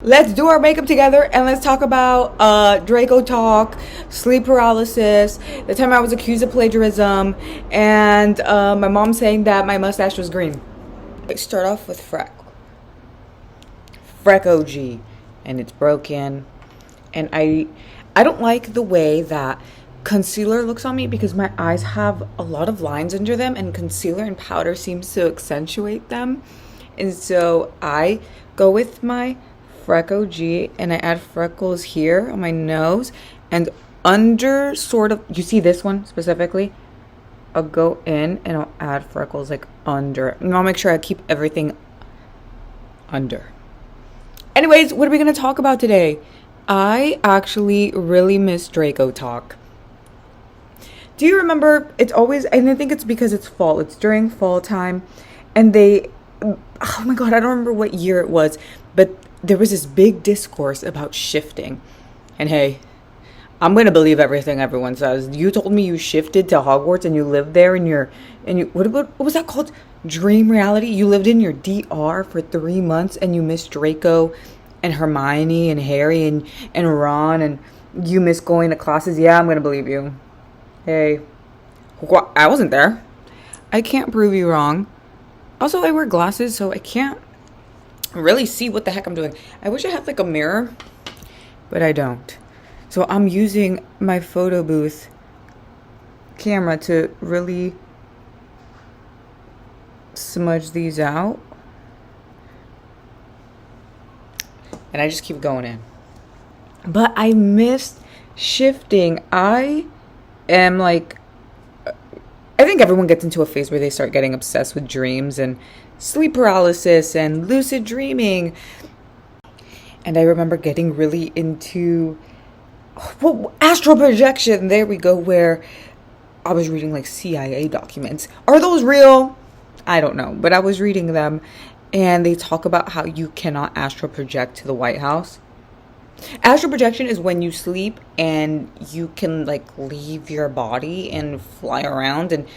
Let's do our makeup together and let's talk about Draco talk, sleep paralysis, the time I was accused of plagiarism, and my mom saying that my mustache was green. Let's start off with Freck OG, and it's broken, and I don't like the way that concealer looks on me because my eyes have a lot of lines under them, and concealer and powder seems to accentuate them, and so I go with my Freck OG and I add freckles here on my nose and under, sort of, you see this one specifically, I'll go in and I'll add freckles like under, and I'll make sure I keep everything under. Anyways, what are we going to talk about today? I actually really miss Draco talk. Do you remember, it's always, and I think it's because it's fall, it's during fall time, and oh my god, I don't remember what year it was, but there was this big discourse about shifting. And hey, I'm going to believe everything everyone says. You told me you shifted to Hogwarts and you lived there in what was that called? Dream reality? You lived in your DR for 3 months and you missed Draco and Hermione and Harry and Ron, and you missed going to classes. Yeah, I'm going to believe you. Hey, I wasn't there. I can't prove you wrong. Also, I wear glasses, so I can't really see what the heck I'm doing. I wish I had like a mirror, but I don't. So I'm using my photo booth camera to really smudge these out. And I just keep going in. But I missed shifting. I think everyone gets into a phase where they start getting obsessed with dreams and sleep paralysis and lucid dreaming. And I remember getting really into astral projection. There we go, where I was reading like CIA documents. Are those real? I don't know, but I was reading them and they talk about how you cannot astral project to the White House. Astral projection is when you sleep and you can like leave your body and fly around, and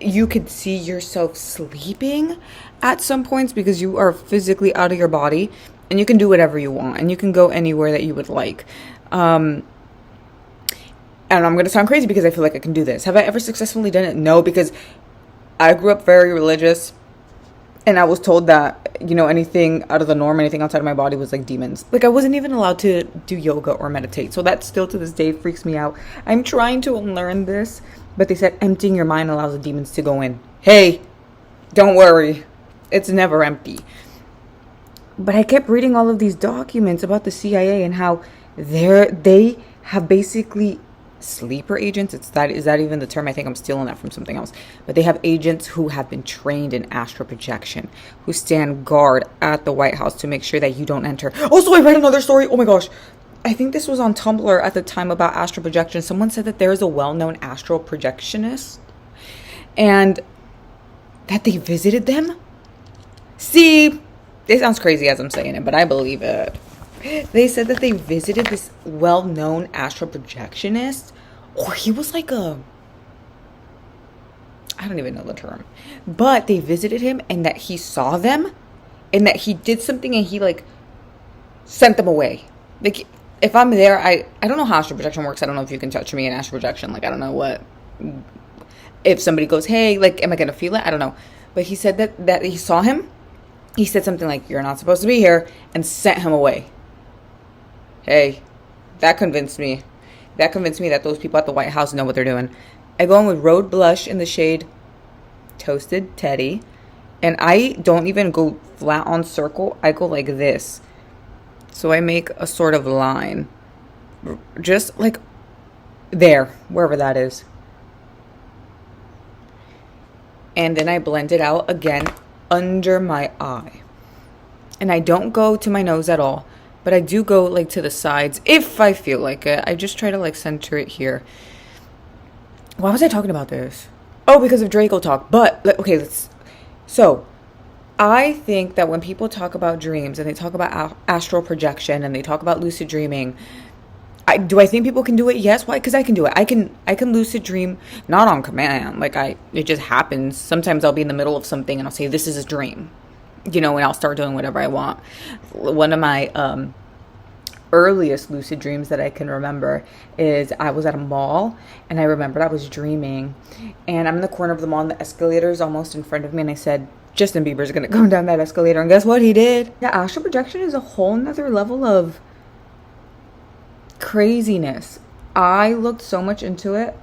you could see yourself sleeping at some points because you are physically out of your body, and you can do whatever you want and you can go anywhere that you would like. And I'm going to sound crazy because I feel like I can do this. Have I ever successfully done it? No, because I grew up very religious. And I was told that, anything out of the norm, anything outside of my body was like demons. Like I wasn't even allowed to do yoga or meditate. So that still to this day freaks me out. I'm trying to unlearn this, but they said emptying your mind allows the demons to go in. Hey, don't worry. It's never empty. But I kept reading all of these documents about the CIA and how they have basically sleeper agents. Is that even the term? I think I'm stealing that from something else. But they have agents who have been trained in astral projection, who stand guard at the White House to make sure that you don't enter. Also, I read another story. Oh my gosh. I think this was on Tumblr at the time about astral projection. Someone said that there is a well-known astral projectionist and that they visited them. See, it sounds crazy as I'm saying it, but I believe it. They said that they visited this well-known astral projectionist, or he was like I don't even know the term, but they visited him and that he saw them and that he did something and he like sent them away. Like if I'm there, I don't know how astral projection works. I don't know if you can touch me in astral projection. Like I don't know what, if somebody goes, hey, like am I gonna feel it? I don't know. But he said that he saw him. He said something like, you're not supposed to be here, and sent him away. Hey, that convinced me. That convinced me that those people at the White House know what they're doing. I go in with Road Blush in the shade Toasted Teddy. And I don't even go flat on circle. I go like this. So I make a sort of line. Just like there, wherever that is. And then I blend it out again under my eye. And I don't go to my nose at all. But I do go like to the sides if I feel like it. I just try to like center it here. Why was I talking about this? Oh, because of Draco talk. But okay, so I think that when people talk about dreams and they talk about astral projection and they talk about lucid dreaming, do I think people can do it? Yes. Why? Because I can do it. I can lucid dream, not on command. Like it just happens. Sometimes I'll be in the middle of something and I'll say, this is a dream. and I'll start doing whatever I want. One of my earliest lucid dreams that I can remember is I was at a mall, and I remembered I was dreaming, and I'm in the corner of the mall, and the escalator is almost in front of me, and I said, Justin Bieber's gonna go down that escalator, and guess what? He did. Yeah, astral projection is a whole nother level of craziness. I looked so much into it,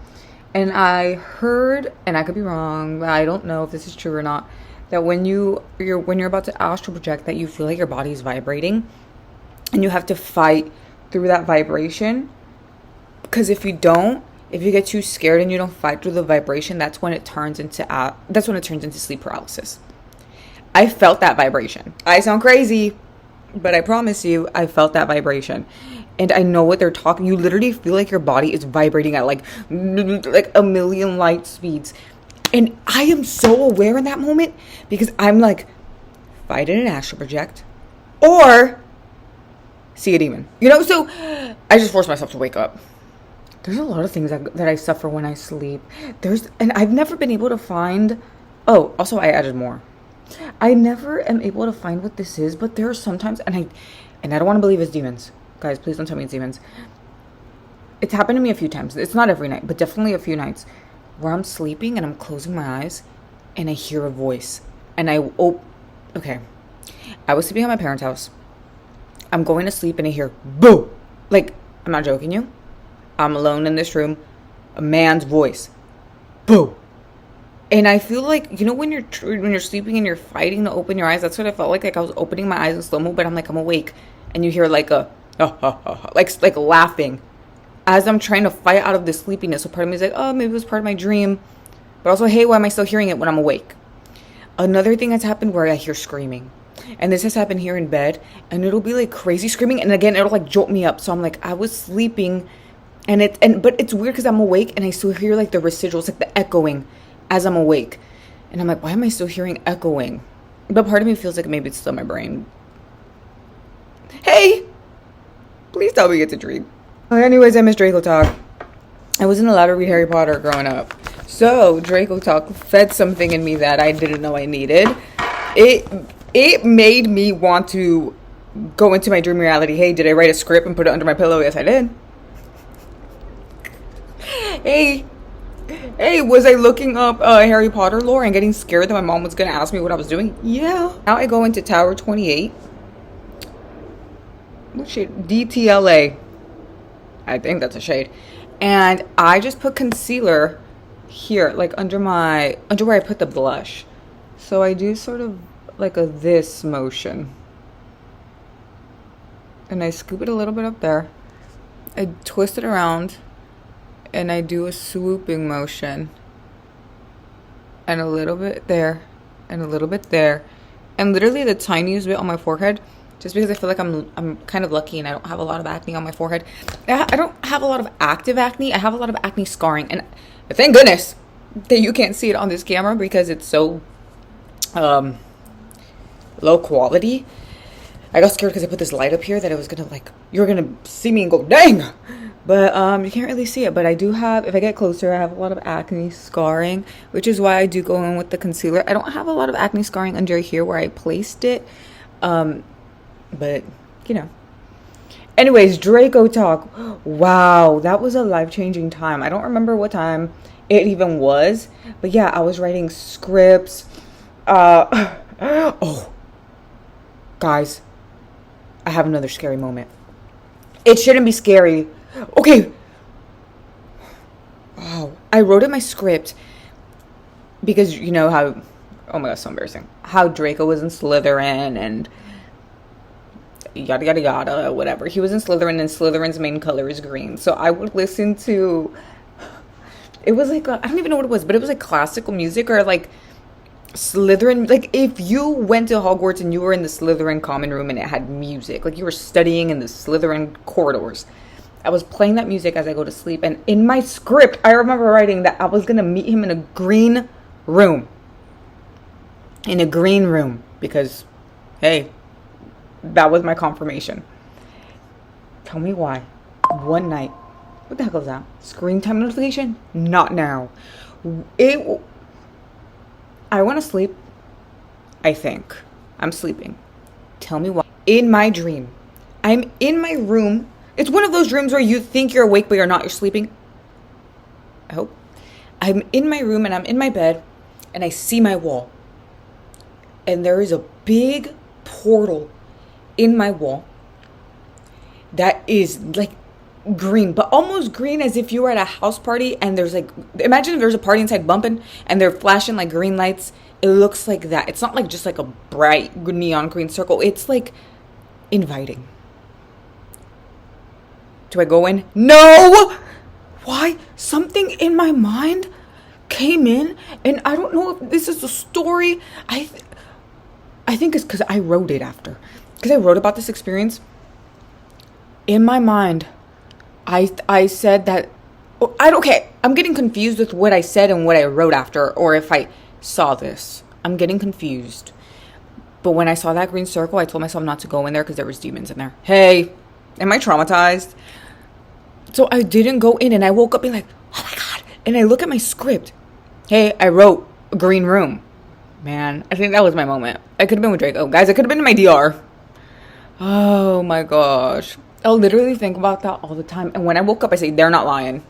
and I heard, and I could be wrong, but I don't know if this is true or not, that when you're about to astral project, that you feel like your body's vibrating, and you have to fight through that vibration. Because if you get too scared and you don't fight through the vibration, that's when it turns into sleep paralysis. I felt that vibration. I sound crazy, but I promise you, I felt that vibration. And I know what they're talking. You literally feel like your body is vibrating at like a million light speeds. And I am so aware in that moment, because I'm like, fight in an astral project or see a demon. So I just forced myself to wake up. There's a lot of things that I suffer when I sleep. And I've never been able to find, also I added more. I never am able to find what this is, but there are sometimes, and I don't want to believe it's demons. Guys, please don't tell me it's demons. It's happened to me a few times. It's not every night, but definitely a few nights where I'm sleeping and I'm closing my eyes and I hear a voice. And okay. I was sleeping at my parents' house. I'm going to sleep and I hear boo. Like, I'm not joking you. I'm alone in this room. A man's voice. Boo. And I feel like, when you're sleeping and you're fighting to open your eyes, that's what I felt like. Like I was opening my eyes in slow-mo, but I'm like, I'm awake. And you hear like a like laughing as I'm trying to fight out of this sleepiness. So part of me is like, oh, maybe it was part of my dream. But also, hey, why am I still hearing it when I'm awake? Another thing that's happened where I hear screaming. And this has happened here in bed. And it'll be like crazy screaming. And again, it'll like jolt me up. So I'm like, I was sleeping. But it's weird because I'm awake and I still hear like the residuals, like the echoing as I'm awake. And I'm like, why am I still hearing echoing? But part of me feels like maybe it's still my brain. Hey, please tell me it's a dream. Anyways, I miss Draco Talk. I wasn't allowed to read Harry Potter growing up. So Draco Talk fed something in me that I didn't know I needed. It made me want to go into my dream reality. Hey, did I write a script and put it under my pillow? Yes, I did. Hey, was I looking up Harry Potter lore and getting scared that my mom was going to ask me what I was doing? Yeah. Now I go into Tower 28. What shade? DTLA. I think that's a shade. And I just put concealer here, like under where I put the blush. So I do sort of like this motion. And I scoop it a little bit up there. I twist it around. And I do a swooping motion. And a little bit there. And a little bit there. And literally the tiniest bit on my forehead. Just because I feel like I'm kind of lucky and I don't have a lot of acne on my forehead. I don't have a lot of active acne. I have a lot of acne scarring. And thank goodness that you can't see it on this camera because it's so low quality. I got scared because I put this light up here that it was going to you were going to see me and go, dang! But you can't really see it. But I do have, if I get closer, I have a lot of acne scarring, which is why I do go in with the concealer. I don't have a lot of acne scarring under here where I placed it. But, Anyways, Draco Talk. Wow, that was a life-changing time. I don't remember what time it even was. But yeah, I was writing scripts. Oh, guys, I have another scary moment. It shouldn't be scary. Okay. Wow. I wrote in my script because you know how, oh my gosh, so embarrassing. How Draco was in Slytherin and yada yada yada, whatever. He was in Slytherin and Slytherin's main color is green. So I would listen to, it was like, I don't even know what it was, but it was like classical music or like Slytherin. Like if you went to Hogwarts and you were in the Slytherin common room and it had music, like you were studying in the Slytherin corridors. I was playing that music as I go to sleep. And in my script, I remember writing that I was going to meet him in a green room. In a green room. Because, hey, that was my confirmation. Tell me why. One night. What the heck was that? Screen time notification? Not now. I went to sleep, I think. I'm sleeping. Tell me why. In my dream, I'm in my room. It's one of those dreams where you think you're awake, but you're not. You're sleeping. I hope. I'm in my room and I'm in my bed and I see my wall. And there is a big portal in my wall that is like green, but almost green as if you were at a house party and there's like, imagine if there's a party inside bumping and they're flashing like green lights. It looks like that. It's not like just like a bright neon green circle. It's like inviting. Do I go in? No! Why? Something in my mind came in, and I don't know if this is a story. I think it's because I wrote it after. Because I wrote about this experience. In my mind, I said that, okay, I'm getting confused with what I said and what I wrote after, or if I saw this. I'm getting confused. But when I saw that green circle, I told myself not to go in there because there was demons in there. Hey, am I traumatized? So I didn't go in, and I woke up being like, oh my God. And I look at my script. Hey, I wrote a green room. Man, I think that was my moment. I could have been with Draco. Guys, I could have been in my DR. Oh my gosh. I'll literally think about that all the time. And when I woke up, I say, they're not lying.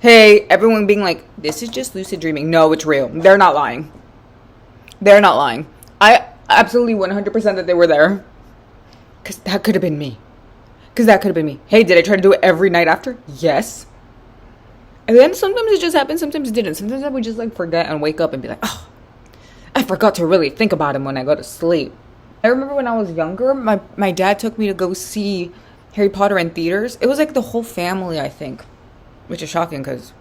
Hey, everyone being like, this is just lucid dreaming. No, it's real. They're not lying. They're not lying. I absolutely 100% that they were there. Because that could have been me. Hey, did I try to do it every night after? Yes. And then sometimes it just happens, sometimes it didn't. Sometimes I would just like forget and wake up and be like, oh, I forgot to really think about him when I go to sleep. I remember when I was younger, my dad took me to go see Harry Potter in theaters. It was like the whole family, I think. Which is shocking because,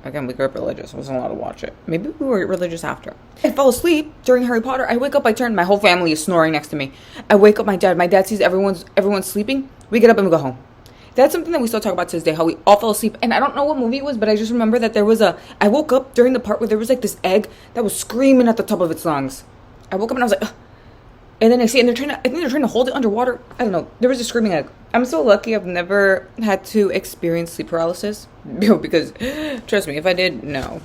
again, we grew up religious. I wasn't allowed to watch it. Maybe we were religious after. I fell asleep during Harry Potter. I wake up, I turn, my whole family is snoring next to me. I wake up my dad. My dad sees everyone's sleeping. We get up and we go home. That's something that we still talk about to this day, how we all fell asleep. And I don't know what movie it was, but I just remember that I woke up during the part where there was like this egg that was screaming at the top of its lungs. I woke up and I was like, ugh. And then I think they're trying to hold it underwater. I don't know. There was a screaming egg. I'm so lucky I've never had to experience sleep paralysis. Because, trust me, if I did, no.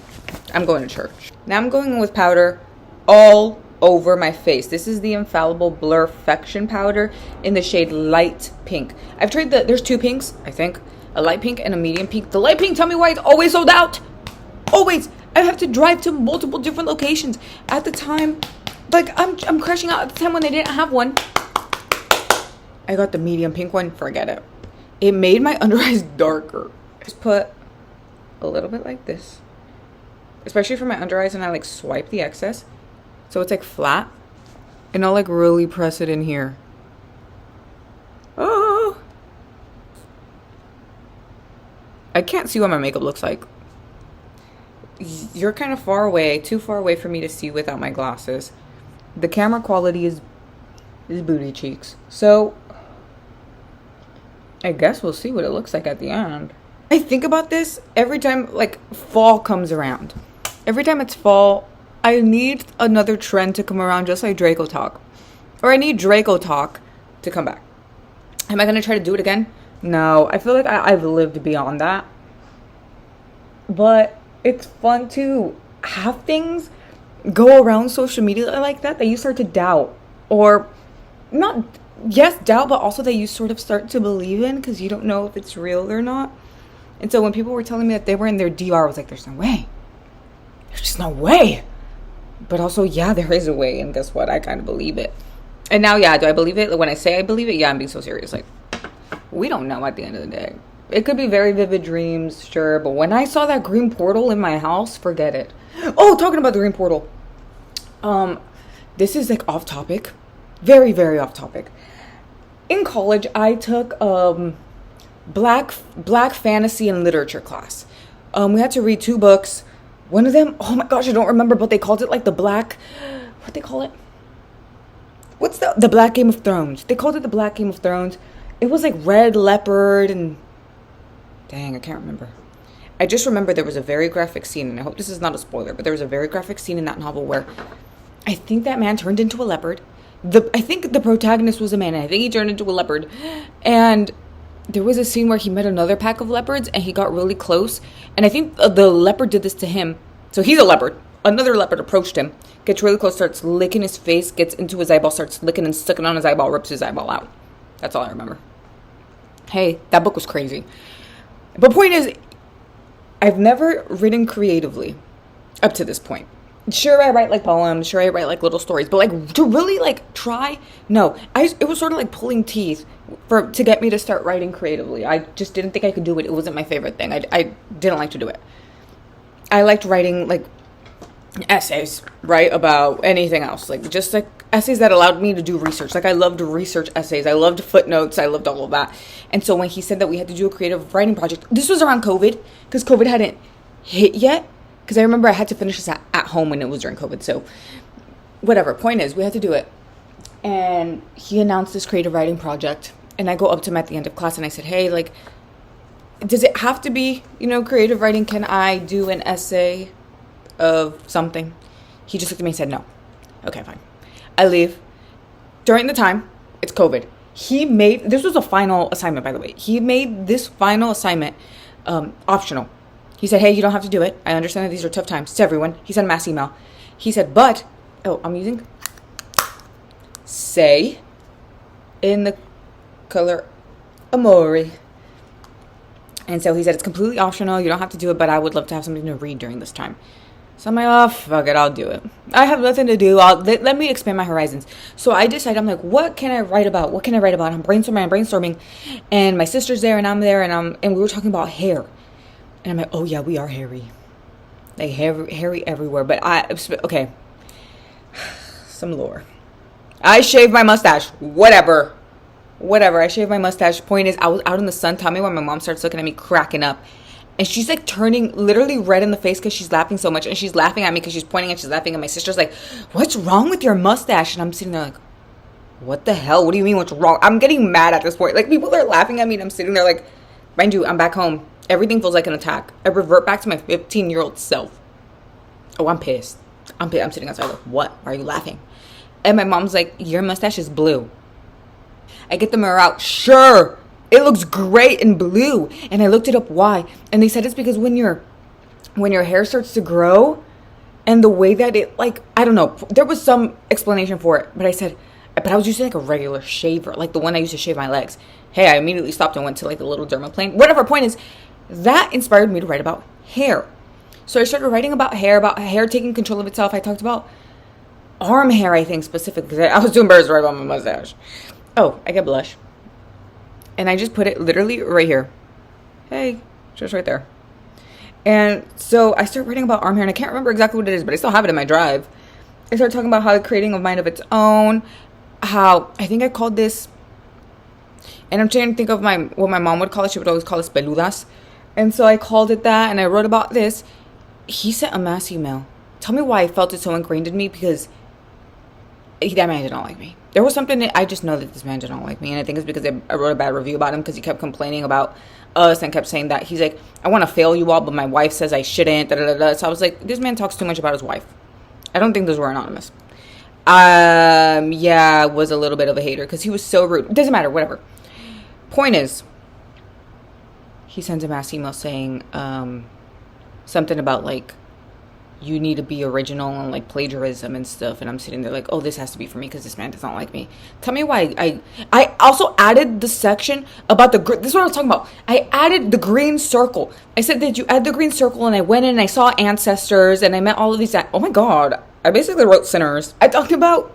I'm going to church. Now I'm going in with powder all over my face. This is the Infallible Blurfection powder in the shade Light Pink. I've tried there's two pinks, I think. A light pink and a medium pink. The light pink, tell me why it's always sold out. Always. I have to drive to multiple different locations. At the time, like, I'm crashing out at the time when they didn't have one. I got the medium pink one. Forget it. It made my under eyes darker. Just put a little bit like this. Especially for my under eyes, and I like swipe the excess. So it's like flat. And I'll like really press it in here. Oh. I can't see what my makeup looks like. You're kind of far away, too far away for me to see without my glasses. The camera quality is booty cheeks. So I guess we'll see what it looks like at the end. I think about this every time like fall comes around. Every time it's fall, I need another trend to come around, just like Draco Talk. Or I need Draco Talk to come back. Am I going to try to do it again? No, I feel like I've lived beyond that. But it's fun to have things go around social media like that you start to doubt. Or not, yes, doubt, but also that you sort of start to believe in because you don't know if it's real or not. And so when people were telling me that they were in their DR, I was like, there's no way. There's just no way. But also, yeah, there is a way. And guess what? I kind of believe it. And now, yeah, do I believe it? When I say I believe it, yeah, I'm being so serious. Like, we don't know at the end of the day. It could be very vivid dreams, sure. But when I saw that green portal in my house, forget it. Oh, talking about the green portal. This is like off topic. Very, very off topic. In college, I took black fantasy and literature class. We had to read 2 books. One of them, oh my gosh, I don't remember, but they called it like the black, what they call it? What's the Black Game of Thrones? They called it the Black Game of Thrones. It was like red leopard and, dang, I can't remember. I just remember there was a very graphic scene, and I hope this is not a spoiler, but there was a very graphic scene in that novel where I think that man turned into a leopard. I think the protagonist was a man, and I think he turned into a leopard. And there was a scene where he met another pack of leopards, and he got really close. And I think the leopard did this to him. So he's a leopard. another leopard approached him, gets really close, starts licking his face, gets into his eyeball, starts licking and sucking on his eyeball, rips his eyeball out. That's all I remember. Hey, that book was crazy. But point is, I've never written creatively up to this point. Sure, I write like poems. Sure, I write like little stories. But like to really like try, no. It was sort of like pulling teeth to get me to start writing creatively. I just didn't think I could do it. It wasn't my favorite thing. I didn't like to do it. I liked writing like essays, right, about anything else, like just like essays that allowed me to do research. Like I loved research essays, I loved footnotes, I loved all of that. And so when he said that we had to do a creative writing project, this was around COVID, because COVID hadn't hit yet, because I remember I had to finish this at home when it was during COVID. So whatever, point is, we had to do it. And he announced this creative writing project, and I go up to him at the end of class and I said, hey, like, does it have to be, creative writing? Can I do an essay of something? He just looked at me and said, no. Okay, fine. I leave. During the time, it's COVID. This was a final assignment, by the way. He made this final assignment optional. He said, hey, you don't have to do it. I understand that these are tough times to everyone. He sent a mass email. He said, I'm using say in the color Amore. And so he said, it's completely optional. You don't have to do it, but I would love to have something to read during this time. So I'm like, oh, fuck it, I'll do it. I have nothing to do. Let me expand my horizons. So I decided, I'm like, what can I write about? I'm brainstorming. And my sister's there, and I'm there, and we were talking about hair. And I'm like, oh, yeah, we are hairy. Like, hairy everywhere. But okay. Some lore. I shaved my mustache. Whatever. I shaved my mustache. Point is, I was out in the sun. Tell me when my mom starts looking at me cracking up. And she's like turning literally red in the face because she's laughing so much. And she's laughing at me because she's pointing and she's laughing. And my sister's like, what's wrong with your mustache? And I'm sitting there like, what the hell? What do you mean what's wrong? I'm getting mad at this point. Like, people are laughing at me and I'm sitting there like, mind you, I'm back home. Everything feels like an attack. I revert back to my 15-year-old self. Oh, I'm pissed. I'm sitting outside like, what? Why are you laughing? And my mom's like, your mustache is blue. I get the mirror out. Sure. It looks great in blue. And I looked it up why. And they said it's because when your hair starts to grow and the way that it, like, I don't know. There was some explanation for it. But I was using like a regular shaver, like the one I used to shave my legs. Hey, I immediately stopped and went to like the little dermaplane. Whatever, point is, that inspired me to write about hair. So I started writing about hair taking control of itself. I talked about arm hair, I think, specifically. I was doing birds right about my mustache. Oh, I get blush. And I just put it literally right here. Hey, just right there. And so I started writing about arm hair, and I can't remember exactly what it is, but I still have it in my drive. I started talking about how creating a mind of its own, how I think I called this, and I'm trying to think of what my mom would call it. She would always call us peludas. And so I called it that, and I wrote about this. He sent a mass email. Tell me why I felt it so ingrained in me, because that man did not like me. There was something that I just know that this man did not like me. And I think it's because I wrote a bad review about him because he kept complaining about us and kept saying that he's like, I want to fail you all, but my wife says I shouldn't. Da, da, da, da. So I was like, this man talks too much about his wife. I don't think those were anonymous. Yeah, I was a little bit of a hater because he was so rude. It doesn't matter, whatever. Point is, he sends a mass email saying something about like, you need to be original and like plagiarism and stuff. And I'm sitting there like, oh, this has to be for me because this man does not like me. Tell me why. I also added the section about this is what I was talking about. I added the green circle. I said that you add the green circle, and I went in and I saw ancestors and I met all of these. Oh my God. I basically wrote sinners. I talked about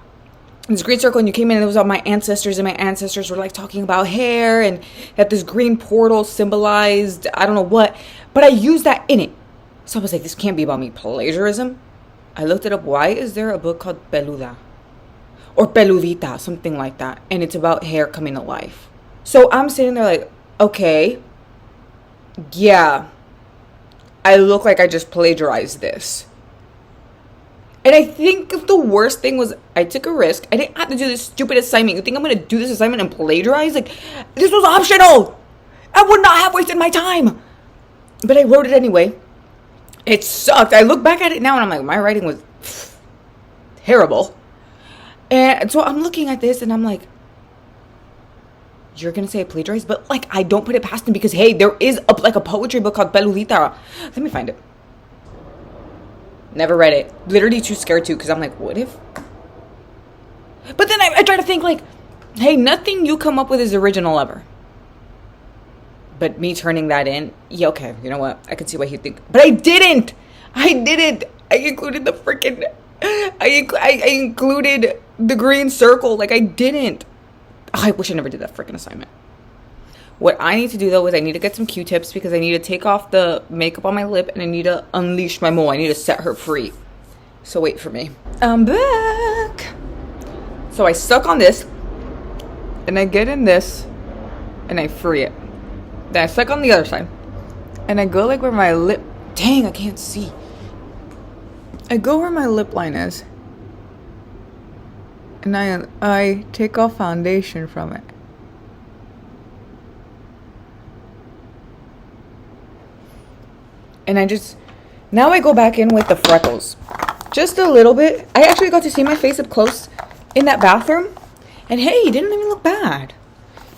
this green circle, and you came in and it was all my ancestors, and my ancestors were like talking about hair and that this green portal symbolized, I don't know what, but I used that in it. So I was like, this can't be about me plagiarism. I looked it up. Why is there a book called Peluda? Or Peludita, something like that. And it's about hair coming to life. So I'm sitting there like, okay, yeah, I look like I just plagiarized this. And I think the worst thing was I took a risk. I didn't have to do this stupid assignment. You think I'm going to do this assignment and plagiarize? Like, this was optional. I would not have wasted my time. But I wrote it anyway. It sucked. I look back at it now and I'm like, my writing was terrible. And so I'm looking at this and I'm like, you're going to say I plagiarized? But like, I don't put it past him because, hey, there is a poetry book called Peludita. Let me find it. Never read it. Literally too scared to, because I'm like, what if? But then I try to think like, hey, nothing you come up with is original ever. But me turning that in, yeah, okay, you know what? I can see why he'd think. But I didn't. I included the freaking, I included the green circle. Like, I didn't. Oh, I wish I never did that freaking assignment. What I need to do, though, is I need to get some Q-tips because I need to take off the makeup on my lip and I need to unleash my mole. I need to set her free. So wait for me. I'm back. So I suck on this and I get in this and I free it. Then I suck on the other side and I go like where my lip, dang, I can't see. I go where my lip line is and I take off foundation from it. And now I go back in with the freckles. Just a little bit. I actually got to see my face up close in that bathroom. And hey, it didn't even look bad.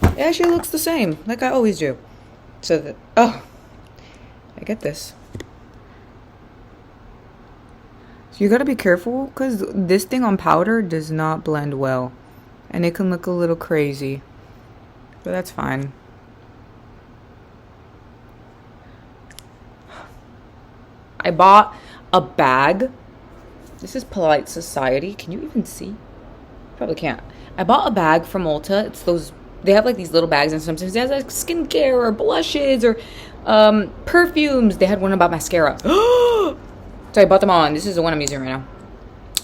It actually looks the same, like I always do. So that, oh, I get this. So you gotta be careful, because this thing on powder does not blend well. And it can look a little crazy. But that's fine. I bought a bag. This is Polite Society. Can you even see? Probably can't. I bought a bag from Ulta. It's those, they have like these little bags and sometimes they have like skincare or blushes or perfumes. They had one about mascara. So I bought them all and this is the one I'm using right now.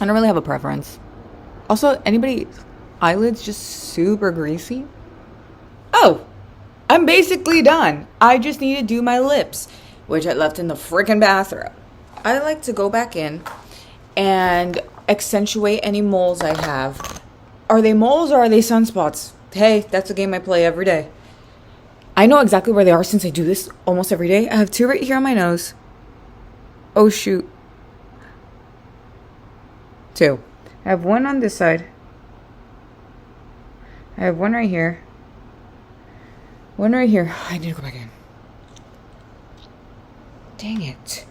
I don't really have a preference. Also, anybody's eyelids just super greasy? Oh, I'm basically done. I just need to do my lips, which I left in the freaking bathroom. I like to go back in and accentuate any moles I have. Are they moles or are they sunspots? Hey, that's a game I play every day. I know exactly where they are since I do this almost every day. I have two right here on my nose. Oh, shoot. Two. I have one on this side. I have one right here. One right here. I need to go back in. Dang it.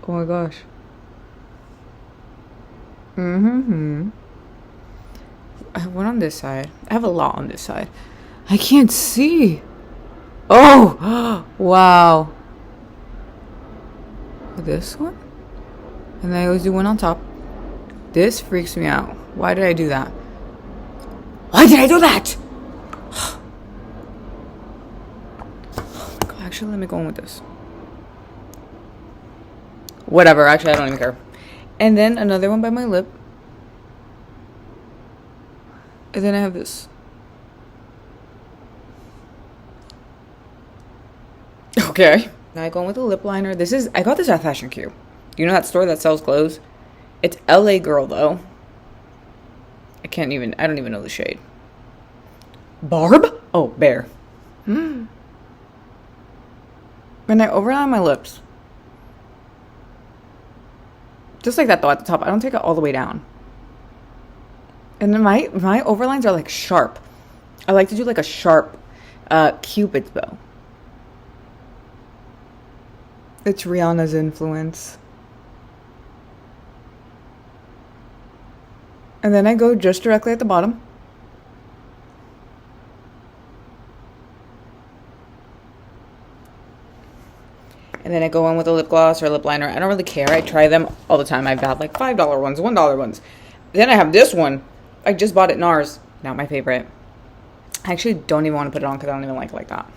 Oh my gosh. I have one on this side. I have a lot on this side. I can't see. Oh! Wow. This one? And then I always do one on top. This freaks me out. Why did I do that? Why did I do that? Oh my God, actually, let me go in with this. Whatever, actually, I don't even care. And then another one by my lip. And then I have this. Okay. Now I go in with a lip liner. I got this at Fashion Q. You know that store that sells clothes? It's LA Girl, though. I don't even know the shade. Barb? Oh, Bear. And I overline my lips. Just like that, though, at the top. I don't take it all the way down. And then my overlines are, like, sharp. I like to do, like, a sharp Cupid's bow. It's Rihanna's influence. And then I go just directly at the bottom. And then I go in with a lip gloss or a lip liner. I don't really care. I try them all the time. I've got like $5 ones, $1 ones. Then I have this one. I just bought it NARS. Not my favorite. I actually don't even want to put it on because I don't even like it like that.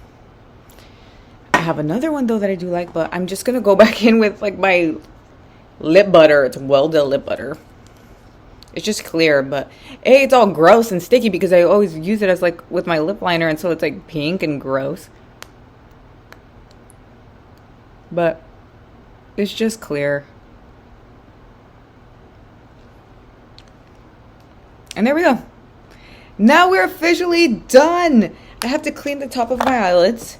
I have another one though that I do like, but I'm just going to go back in with like my lip butter. It's Welda lip butter. It's just clear, but hey, it's all gross and sticky because I always use it as like with my lip liner, and so it's like pink and gross. But it's just clear. And there we go. Now we're officially done. I have to clean the top of my eyelids.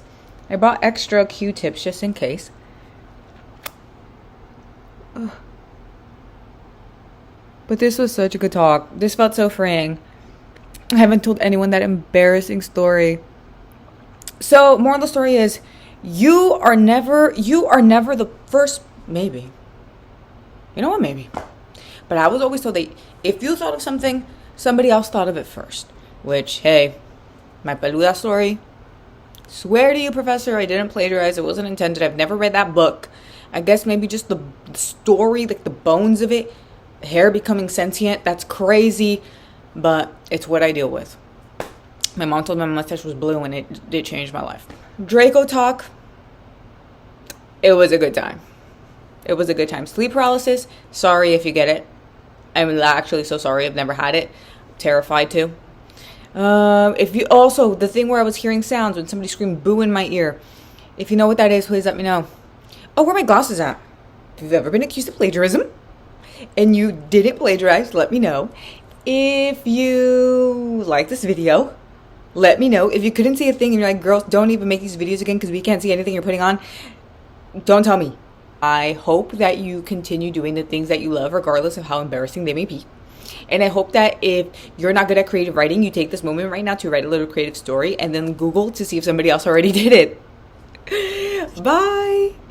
I bought extra Q-tips just in case. Ugh. But this was such a good talk. This felt so freeing. I haven't told anyone that embarrassing story. So, moral of the story is, You are never the first, maybe. You know what, maybe. But I was always told that if you thought of something, somebody else thought of it first. Which, hey, my peluda story, swear to you, professor, I didn't plagiarize. It wasn't intended. I've never read that book. I guess maybe just the story, like the bones of it, hair becoming sentient, that's crazy. But it's what I deal with. My mom told me my mustache was blue and it did change my life. Draco talk. It was a good time. It was a good time. Sleep paralysis. Sorry if you get it. I'm actually so sorry. I've never had it. I'm terrified too. If you also, the thing where I was hearing sounds when somebody screamed boo in my ear. If you know what that is, please let me know. Oh, where are my glasses at? If you've ever been accused of plagiarism and you didn't plagiarize, let me know. If you like this video, let me know. If you couldn't see a thing and you're like, girls, don't even make these videos again because we can't see anything you're putting on, don't tell me. I hope that you continue doing the things that you love regardless of how embarrassing they may be. And I hope that if you're not good at creative writing, you take this moment right now to write a little creative story and then Google to see if somebody else already did it. Bye.